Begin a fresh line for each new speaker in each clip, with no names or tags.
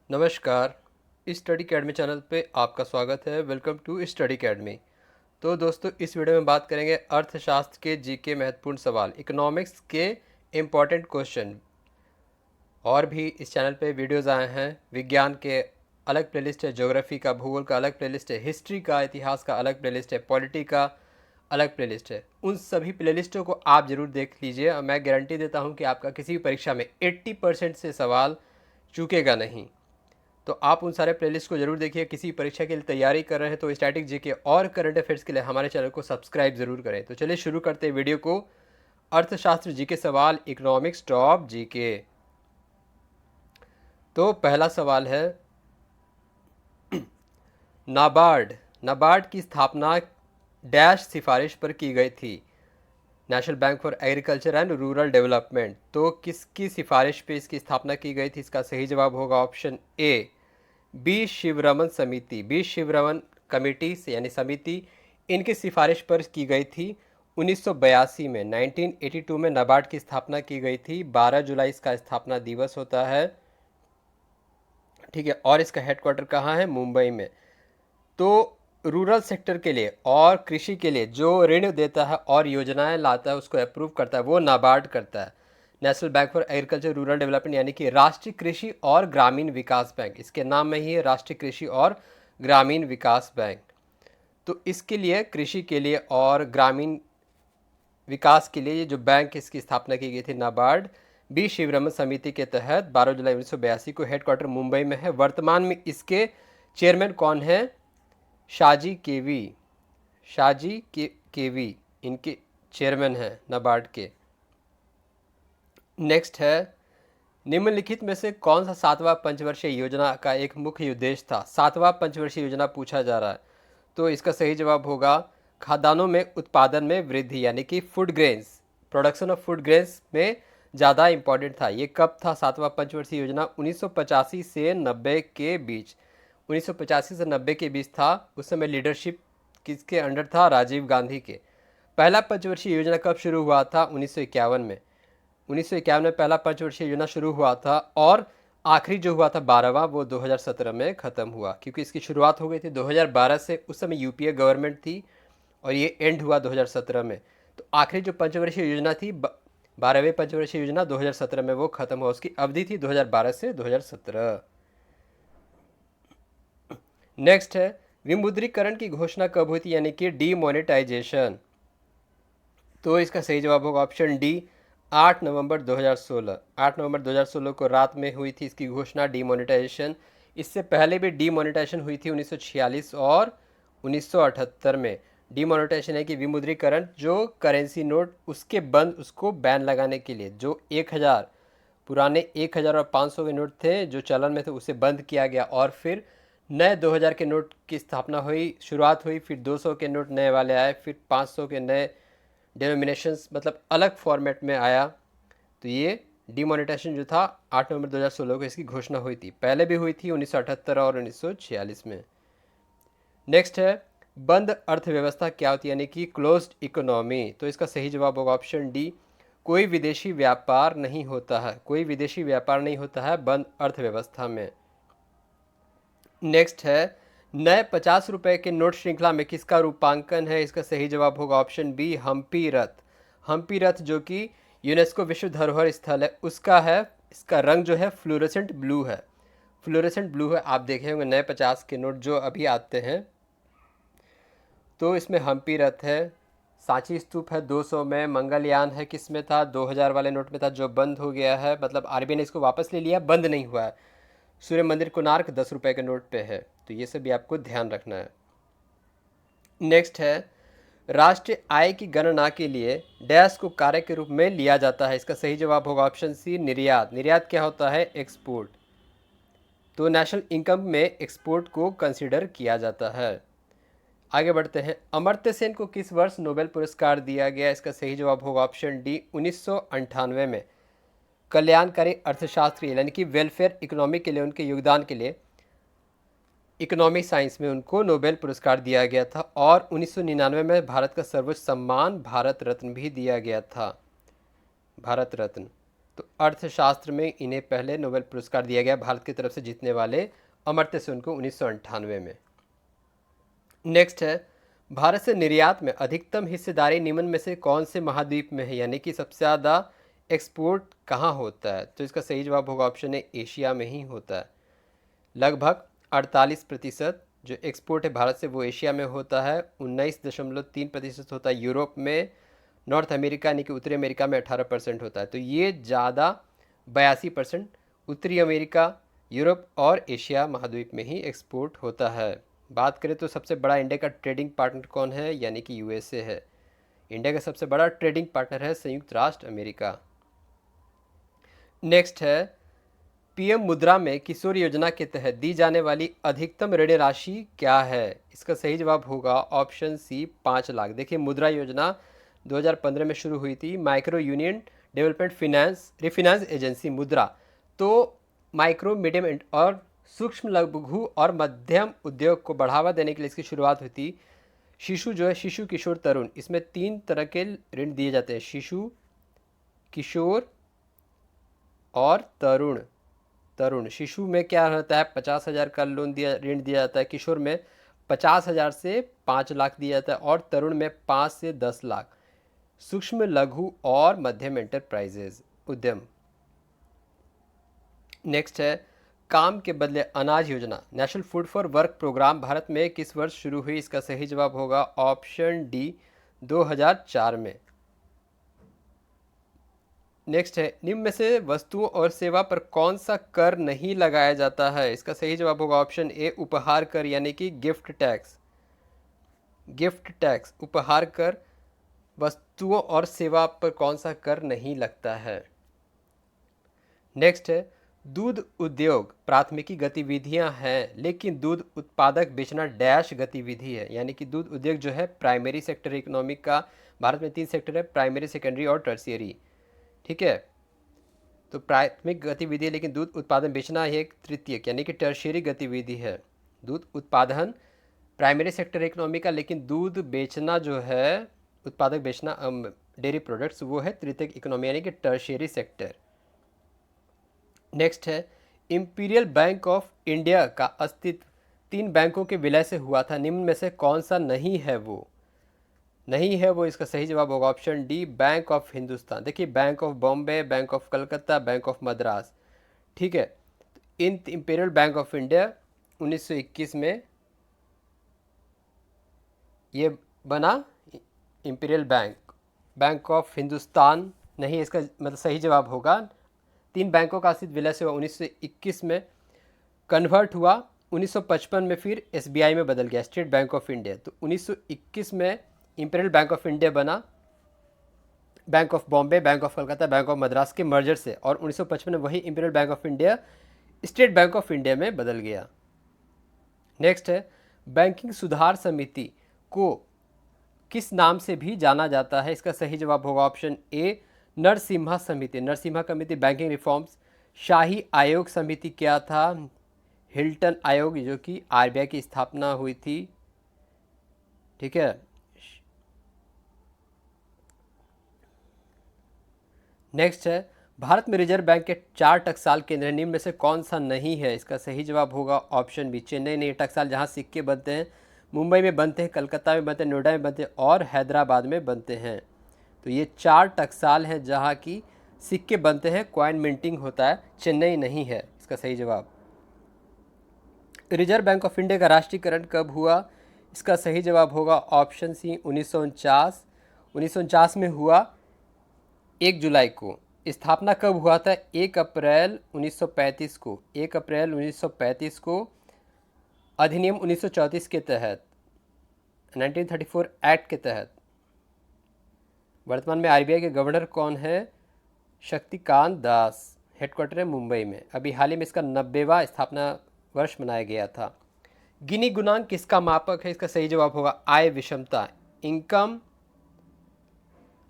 नमस्कार। Study academy channel पे आपका स्वागत है। Welcome to study academy. तो दोस्तों, इस वीडियो में बात करेंगे अर्थशास्त्र के जीके महत्वपूर्ण सवाल, इकोनॉमिक्स के इम्पॉर्टेंट क्वेश्चन। और भी इस चैनल पे वीडियोस आए हैं। विज्ञान के अलग प्लेलिस्ट है, ज्योग्राफी का, भूगोल का अलग प्लेलिस्ट है, हिस्ट्री का, इतिहास का अलग प्लेलिस्ट है, पॉलिटी का अलग प्लेलिस्ट है। उन सभी प्लेलिस्टों को आप ज़रूर देख लीजिए और मैं गारंटी देता हूँ कि आपका किसी भी परीक्षा में 80% से सवाल चूकेगा नहीं। तो आप उन सारे प्लेलिस्ट को जरूर देखिए। किसी परीक्षा के लिए तैयारी कर रहे हैं तो स्टैटिक जीके और करंट अफेयर्स के लिए हमारे चैनल को सब्सक्राइब जरूर करें। तो चलिए शुरू करते हैं वीडियो को। अर्थशास्त्र जीके सवाल, इकोनॉमिक्स टॉप जीके। तो पहला सवाल है, नाबार्ड नाबार्ड की स्थापना डैश सिफारिश पर की गई थी? National bank for agriculture and rural development. तो किसकी सिफारिश पे इसकी स्थापना की गई थी? इसका सही जवाब होगा ऑप्शन ए, बी शिवरमन समिति। बी शिवरमन कमेटी से यानी समिति, इनकी सिफारिश पर की गई थी 1982 में। 1982 में नाबार्ड की स्थापना की गई थी। 12 जुलाई इसका स्थापना दिवस होता है। ठीक है, और इसका हेडक्वार्टर कहाँ है? मुंबई में। तो रूरल सेक्टर के लिए और कृषि के लिए जो ऋण देता है और योजनाएं लाता है, उसको अप्रूव करता है, वो नाबार्ड करता है। National bank for agriculture rural development यानी कि राष्ट्रीय कृषि और ग्रामीण विकास बैंक, इसके नाम में ही है राष्ट्रीय कृषि और ग्रामीण विकास बैंक। तो इसके लिए, कृषि के लिए और ग्रामीण विकास के लिए ये जो बैंक, इसकी स्थापना की गई थी नाबार्ड, बी शिवरमन समिति के तहत 12 जुलाई 1982 को। हेडक्वार्टर मुंबई में है। वर्तमान में इसके चेयरमैन कौन है? शाजी केवी। शाजी केवी इनके चेयरमैन हैं नाबार्ड के। नेक्स्ट है, निम्नलिखित में से कौन सा 7वां पंचवर्षीय योजना का एक मुख्य उद्देश्य था? 7वां पंचवर्षीय योजना पूछा जा रहा है। तो इसका सही जवाब होगा खाद्यान्नों में उत्पादन में वृद्धि, यानी कि food grains, production of food grains में ज़्यादा इंपॉर्टेंट था। ये कब था 7वां पंचवर्षीय योजना? 1985 से 90 के बीच। 1985 से 90 के बीच था। उस समय लीडरशिप किसके अंडर था? राजीव गांधी के। पहला पंचवर्षीय योजना कब शुरू हुआ था? 1951 में। 1951 में पहला पंचवर्षीय योजना शुरू हुआ था और आखिरी जो हुआ था 12वां, वो 2017 में ख़त्म हुआ, क्योंकि इसकी शुरुआत हो गई थी 2012 से। उस समय यूपीए गवर्नमेंट थी और ये एंड हुआ 2017 में। तो आखिरी जो पंचवर्षीय योजना थी, 12वीं पंचवर्षीय योजना, 2017 में वो ख़त्म हुआ। उसकी अवधि थी 2012 से 2017। नेक्स्ट है, विमुद्रीकरण की घोषणा कब हुई थी, यानी कि डीमोनेटाइजेशन? तो इसका सही जवाब होगा ऑप्शन डी, 8 नवंबर 2016। 8 नवंबर 2016 को रात में हुई थी इसकी घोषणा, डीमोनेटाइजेशन। इससे पहले भी डीमोनेटाइजेशन हुई थी 1946 और 1978 में। डीमोनेटाइजेशन है कि विमुद्रीकरण, जो करेंसी नोट उसके बंद, उसको बैन लगाने के लिए, जो 1000 पुराने 1000 और 500 के नोट थे जो चलन में थे, उसे बंद किया गया और फिर नए 2000 के नोट की स्थापना हुई, शुरुआत हुई। फिर 200 के नोट नए वाले आए, फिर 500 के नए डिनोमिनेशंस, मतलब अलग फॉर्मेट में आया। तो ये डिमोनेटाइजेशन जो था 8 नवंबर 2016 को इसकी घोषणा हुई थी। पहले भी हुई थी 1978 और 1946 में। नेक्स्ट है, बंद अर्थव्यवस्था क्या होती है, यानी कि क्लोज्ड इकोनॉमी? तो इसका सही जवाब होगा ऑप्शन डी, कोई विदेशी व्यापार नहीं होता है। कोई विदेशी व्यापार नहीं होता है बंद अर्थव्यवस्था में। नेक्स्ट है, नए 50 रुपए के नोट श्रृंखला में किसका रूपांकन है? इसका सही जवाब होगा ऑप्शन बी, हम्पी रथ। हम्पी रथ जो कि यूनेस्को विश्व धरोहर स्थल है, उसका है। इसका रंग जो है फ्लोरेसेंट ब्लू है। फ्लोरेसेंट ब्लू है। आप देखे होंगे नए 50 के नोट जो अभी आते हैं, तो इसमें हम्पी रथ है। सांची स्तूप है 200 में। मंगलयान है, किस में था? 2000 वाले नोट में था, जो बंद हो गया है, मतलब आरबीआई ने इसको वापस ले लिया, बंद नहीं हुआ है। सूर्य मंदिर कोणार्क 10 रुपए के नोट पे है। तो ये सब भी आपको ध्यान रखना है। नेक्स्ट है, राष्ट्रीय आय की गणना के लिए डैश को कार्य के रूप में लिया जाता है? इसका सही जवाब होगा ऑप्शन सी, निर्यात। निर्यात क्या होता है? एक्सपोर्ट। तो नेशनल इनकम में एक्सपोर्ट को कंसिडर किया जाता है। आगे बढ़ते हैं, अमर्त्य सेन को किस वर्ष नोबेल पुरस्कार दिया गया? इसका सही जवाब होगा ऑप्शन डी, 1998 में। कल्याणकारी अर्थशास्त्र यानी कि वेलफेयर इकोनॉमी के लिए उनके योगदान के लिए इकोनॉमिक साइंस में उनको नोबेल पुरस्कार दिया गया था। और 1999 में भारत का सर्वोच्च सम्मान भारत रत्न भी दिया गया था, भारत रत्न। तो अर्थशास्त्र में इन्हें पहले नोबेल पुरस्कार दिया गया भारत की तरफ से जीतने वाले अमर्त्य सेन को 1998 में। नेक्स्ट है, भारत से निर्यात में अधिकतम हिस्सेदारी निम्न में से कौन से महाद्वीप में है, यानी कि सबसे ज़्यादा एक्सपोर्ट कहाँ होता है? तो इसका सही जवाब होगा ऑप्शन ए, एशिया में ही होता है। लगभग 48% जो एक्सपोर्ट है भारत से वो एशिया में होता है, 19.3% होता है यूरोप में, नॉर्थ अमेरिका यानी कि उत्तरी अमेरिका में 18% होता है। तो ये ज़्यादा 82% उत्तरी अमेरिका, यूरोप और एशिया महाद्वीप में ही एक्सपोर्ट होता है। बात करें तो सबसे बड़ा इंडिया का ट्रेडिंग पार्टनर कौन है, यानी कि यूएसए है। इंडिया का सबसे बड़ा ट्रेडिंग पार्टनर है संयुक्त राष्ट्र अमेरिका। नेक्स्ट है, पीएम मुद्रा में किशोर योजना के तहत दी जाने वाली अधिकतम ऋण राशि क्या है? इसका सही जवाब होगा ऑप्शन सी, 5 लाख। देखिए, मुद्रा योजना 2015 में शुरू हुई थी, micro union development finance रिफिनेंस agency मुद्रा। तो माइक्रो, मीडियम और सूक्ष्म, लघु और मध्यम उद्योग को बढ़ावा देने के लिए इसकी शुरुआत हुई थी। शिशु जो है, शिशु, किशोर, तरुण, इसमें 3 तरह के ऋण दिए जाते हैं, शिशु, किशोर और तरुण। शिशु में क्या रहता है, 50,000 का ऋण दिया जाता है, किशोर में 50,000 से 5 लाख दिया जाता है और तरुण में 5 से 10 लाख। सूक्ष्म, लघु और मध्यम एंटरप्राइजेज उद्यम। नेक्स्ट है, काम के बदले अनाज योजना national food for work programme Bharat में किस वर्ष शुरू हुई? इसका सही जवाब होगा ऑप्शन डी, 2004 में। नेक्स्ट है, निम्न में से वस्तुओं और सेवा पर कौन सा कर नहीं लगाया जाता है? इसका सही जवाब होगा ऑप्शन ए, उपहार कर, यानी कि गिफ्ट टैक्स। गिफ्ट टैक्स, उपहार कर, वस्तुओं और सेवा पर कौन सा कर नहीं लगता है। नेक्स्ट है, दूध उद्योग प्राथमिकी गतिविधियां हैं, लेकिन दूध उत्पादक बेचना डैश गतिविधि है, यानी कि दूध उद्योग जो है प्राइमरी सेक्टर इकोनॉमिक का, भारत में 3 सेक्टर है, प्राइमरी, सेकेंडरी और टर्शियरी। ठीक है, तो प्राथमिक गतिविधि है, लेकिन दूध उत्पादन बेचना एक तृतीयक यानी कि टर्शियरी गतिविधि है। दूध उत्पादन प्राइमरी सेक्टर इकोनॉमी का, लेकिन दूध बेचना जो है, उत्पादक बेचना डेयरी प्रोडक्ट्स, वो है तृतीयक इकोनॉमी यानी कि टर्शियरी सेक्टर। नेक्स्ट है, इंपीरियल बैंक ऑफ इंडिया का अस्तित्व 3 बैंकों के विलय से हुआ था, निम्न में से कौन सा नहीं है वो? इसका सही जवाब होगा option D, bank of Hindustan. देखिए, bank of Bombay, bank of Calcutta, bank of Madras. ठीक है, इन इंपीरियल बैंक ऑफ इंडिया 1921 में ये बना imperial bank. Bank of Hindustan नहीं, इसका मतलब सही जवाब होगा 3 बैंकों का अस्तित्व विलय से हुआ 1921 में, कन्वर्ट हुआ 1955 में, फिर एसबीआई में बदल गया, स्टेट बैंक ऑफ इंडिया। तो 1921 में इंपीरियल बैंक ऑफ इंडिया बना bank of Bombay, bank of Calcutta, bank of Madras के मर्जर से, और 1955 में वही imperial bank of India state bank of India में बदल गया। नेक्स्ट है, बैंकिंग सुधार समिति को किस नाम से भी जाना जाता है? इसका सही जवाब होगा ऑप्शन ए, नरसिम्हा समिति। Narasimha committee banking reforms. शाही आयोग समिति क्या था? हिल्टन आयोग, जो कि आरबीआई की स्थापना हुई थी। ठीक है, नेक्स्ट है, भारत में रिजर्व बैंक के 4 टकसाल केंद्र निम्न में से कौन सा नहीं है? इसका सही जवाब होगा ऑप्शन बी, चेन्नई नहीं टकसाल, जहां सिक्के बनते हैं, मुंबई में बनते हैं, कलकत्ता में बनते हैं, नोएडा में बनते हैं और हैदराबाद में बनते हैं। तो ये 4 टकसाल हैं जहां की सिक्के बनते हैं, कॉइन मिंटिंग होता है, चेन्नई नहीं है इसका सही जवाब। रिजर्व बैंक ऑफ इंडिया का राष्ट्रीयकरण कब हुआ? इसका सही जवाब होगा ऑप्शन सी, 1949। 1949 में हुआ, 1 जुलाई को। स्थापना कब हुआ था? 1 अप्रैल 1935 को। 1 अप्रैल 1935 को अधिनियम 1934 के तहत, 1934 एक्ट के तहत। वर्तमान में आरबीआई के गवर्नर कौन है? शक्तिकांत दास। हेडक्वार्टर है मुंबई में। अभी हाल ही में इसका 90वां स्थापना वर्ष मनाया गया था। गिनी गुणांक किसका मापक है? इसका सही जवाब होगा आय विषमता, इनकम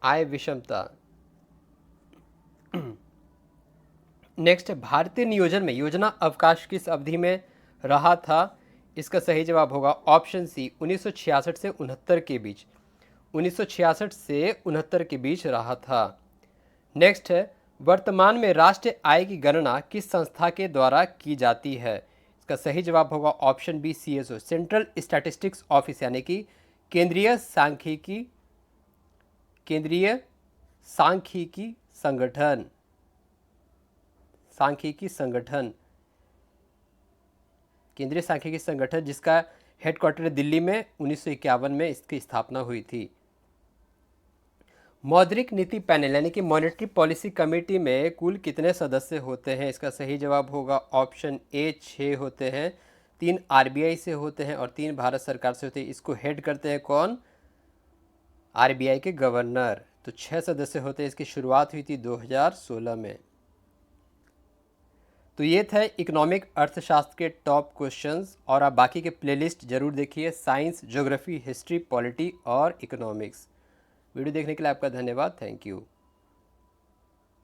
आय विषमता। नेक्स्ट है, भारतीय नियोजन में योजना अवकाश किस अवधि में रहा था? इसका सही जवाब होगा ऑप्शन सी, 1966 से 69 के बीच। 1966 से 69 के बीच रहा था। नेक्स्ट है, वर्तमान में राष्ट्रीय आय की गणना किस संस्था के द्वारा की जाती है? इसका सही जवाब होगा option B CSO, central statistics office, यानी कि केंद्रीय सांख्यिकी केंद्रीय सांख्यिकी संगठन सांख्यिकी संगठन केंद्रीय सांख्यिकी संगठन, जिसका हेडक्वार्टर दिल्ली में 1951 में इसकी स्थापना हुई थी। मौद्रिक नीति पैनल यानी कि मॉनेटरी पॉलिसी कमेटी में कुल कितने सदस्य होते हैं? इसका सही जवाब होगा ऑप्शन ए 6 होते हैं। 3 RBI से होते हैं और 3 भारत सरकार से होते हैं। इसको हेड करते हैं कौन? RBI के गवर्नर। तो 6 सदस्य होते हैं। इसकी शुरुआत हुई थी 2016 में। तो ये थे इकोनॉमिक अर्थशास्त्र के टॉप क्वेश्चंस, और आप बाकी के प्लेलिस्ट जरूर देखिए, साइंस, ज्योग्राफी, हिस्ट्री, पॉलिटी और इकोनॉमिक्स। वीडियो देखने के लिए आपका धन्यवाद। Thank you.